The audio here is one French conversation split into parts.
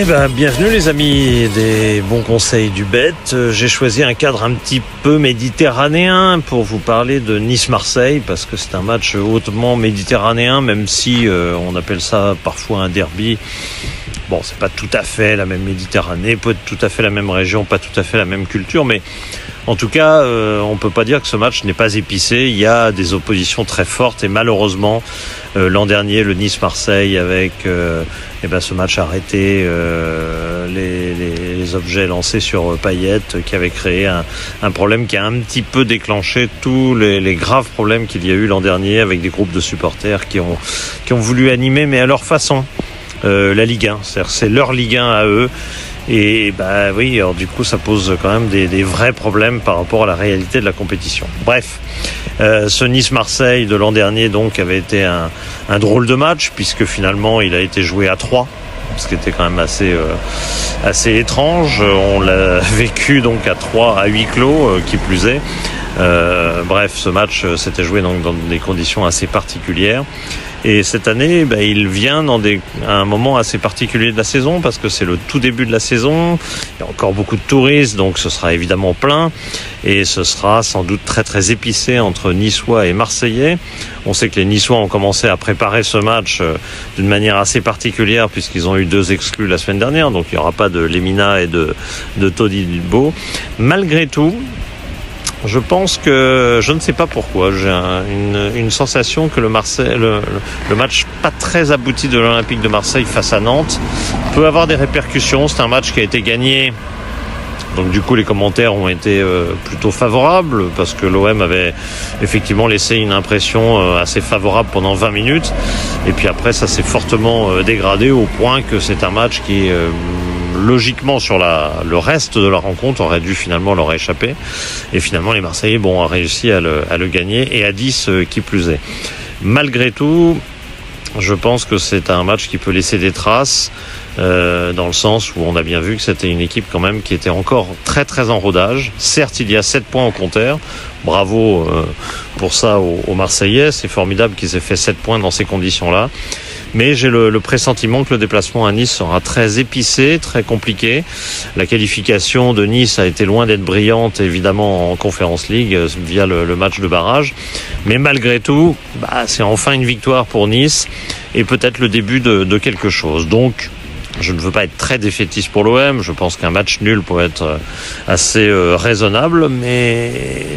Eh ben, bienvenue les amis des bons conseils du Bet. J'ai choisi un cadre un petit peu méditerranéen pour vous parler de Nice-Marseille parce que c'est un match hautement méditerranéen, même si on appelle ça parfois un derby. Bon, c'est pas tout à fait la même Méditerranée, pas tout à fait la même région, pas tout à fait la même culture, mais en tout cas, on peut pas dire que ce match n'est pas épicé. Il y a des oppositions très fortes et malheureusement, l'an dernier, le Nice-Marseille avec ce match arrêté, les objets lancés sur Payet qui avait créé un problème qui a un petit peu déclenché tous les graves problèmes qu'il y a eu l'an dernier avec des groupes de supporters qui ont voulu animer, mais à leur façon, la Ligue 1. C'est-à-dire, c'est leur Ligue 1 à eux. Et oui, alors du coup ça pose quand même des vrais problèmes par rapport à la réalité de la compétition. Bref, ce Nice-Marseille de l'an dernier donc avait été un drôle de match puisque finalement il a été joué à 3, ce qui était quand même assez étrange. On l'a vécu donc à 3 à huis clos, qui plus est. Bref, ce match s'était joué donc dans des conditions assez particulières. Et cette année, il vient à un moment assez particulier de la saison parce que c'est le tout début de la saison. Il y a encore beaucoup de touristes, donc ce sera évidemment plein. Et ce sera sans doute très très épicé entre Niçois et Marseillais. On sait que les Niçois ont commencé à préparer ce match d'une manière assez particulière puisqu'ils ont eu 2 exclus la semaine dernière. Donc il n'y aura pas de Lemina et de Todibo. Malgré tout, je pense que, je ne sais pas pourquoi, j'ai une sensation que le match pas très abouti de l'Olympique de Marseille face à Nantes peut avoir des répercussions. C'est un match qui a été gagné. Donc du coup les commentaires ont été plutôt favorables parce que l'OM avait effectivement laissé une impression assez favorable pendant 20 minutes. Et puis après ça s'est fortement dégradé au point que c'est un match qui logiquement sur le reste de la rencontre aurait dû finalement leur échapper. Et finalement les Marseillais ont réussi à le gagner et à 10 qui plus est. Malgré tout, je pense que c'est un match qui peut laisser des traces dans le sens où on a bien vu que c'était une équipe quand même qui était encore très très en rodage. Certes, il y a 7 points au compteur. Bravo pour ça aux Marseillais. C'est formidable qu'ils aient fait 7 points dans ces conditions-là. Mais j'ai le pressentiment que le déplacement à Nice sera très épicé, très compliqué. La qualification de Nice a été loin d'être brillante, évidemment, en Conference League via le match de barrage. Mais malgré tout, c'est enfin une victoire pour Nice et peut-être le début de quelque chose. Donc, je ne veux pas être très défaitiste pour l'OM. Je pense qu'un match nul pourrait être assez raisonnable, mais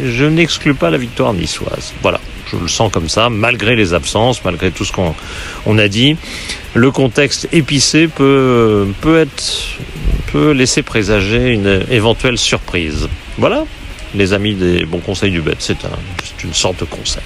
je n'exclus pas la victoire niçoise. Voilà. Je le sens comme ça, malgré les absences, malgré tout ce qu'on a dit. Le contexte épicé peut laisser présager une éventuelle surprise. Voilà, les amis des bons conseils du Bet, c'est une sorte de conseil.